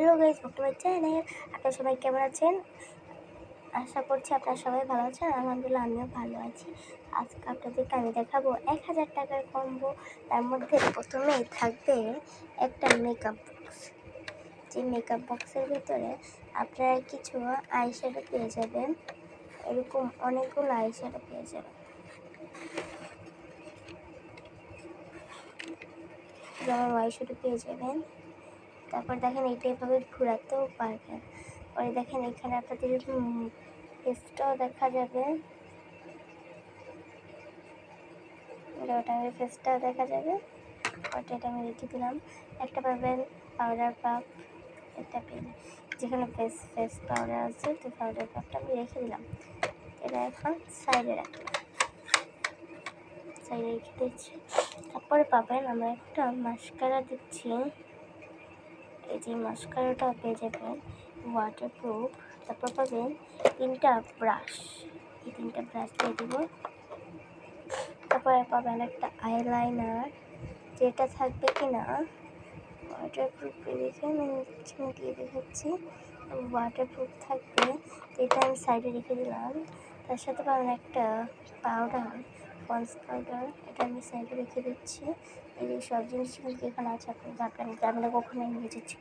Hello guys, back to my channel. আপনারা সবাই কেমন আছেন? আশা করছি আপনারা সবাই ভালো আছেন। আলহামদুলিল্লাহ আমিও ভালো আছি। আজকে আপনাদেরকে আমি দেখাবো 1000 টাকার কম্বো। তার মধ্যে প্রথমেই থাকবে একটা মেকআপ বক্স। যে মেকআপ বক্সের ভিতরে আপনারা কিছু আইশ্যাডো পেয়ে যাবেন। এরকম অনেকগুলো আইশ্যাডো পেয়ে যাবেন। যেমন আইশ্যাডো পেয়ে যাবেন। তারপর দেখেন এইটা এভাবে ঘোরাতেও পারবেন। পরে দেখেন এখানে আপনাদের ফেসটাও দেখা যাবে, ফেসটাও দেখা যাবে। ওটা এটা আমি রেখে দিলাম। একটা পাবেন পাউডার পাপ, একটা পেন যেখানে ফেস পাউডার আছে, তো পাউডার পাপটা আমি রেখে দিলাম। এটা এখন সাইডে রাখলাম, সাইডে রেখে দিচ্ছি। তারপরে পাবেন আমরা একটা মাস্কারা দিচ্ছি। এই যে মাস্কারাটা পেয়ে যাবেন ওয়াটারপ্রুফ। তারপর পাবেন 3টা ব্রাশ, এই 3টা ব্রাশ দিয়ে দিব। তারপরে পাবেন একটা আইলাইনার, যেটা থাকবে কিনা ওয়াটারপ্রুফ। দেখে আমি দিয়ে দেখাচ্ছি ওয়াটারপ্রুফ থাকবে, এটা আমি সাইডে রেখে দিলাম। তার সাথে পাবেন একটা পাউডার, পন্স পাউডার, এটা আমি সাইডে রেখে দিচ্ছি। এই যে সব জিনিস কিন্তু এখানে আছে, আপনি জানবেন আমরা কখনো নিয়ে যাচ্ছি।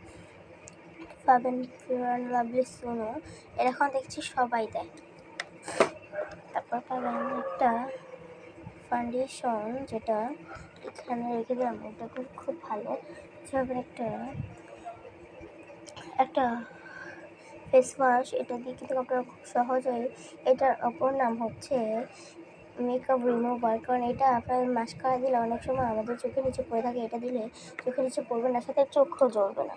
পাবেন ফেয়ার অ্যান্ড লাভলি সোনো, এরকম দেখছি সবাই দেয়। তারপর পাবেন একটা ফাউন্ডেশন, যেটা এখানে রেখে দিলাম, এটা খুব ভালো। তারপর একটা ফেস ওয়াশ, এটা দিয়ে কিন্তু আপনারা খুব সহজেই, এটার অপর নাম হচ্ছে মেকআপ রিমুভার। কারণ এটা আপনার মাস্কারা দিলে অনেক সময় আমাদের চোখের নিচে পড়ে থাকে, এটা দিলে চোখের নিচে পড়বে না, সাথে চোখও জ্বলবে না।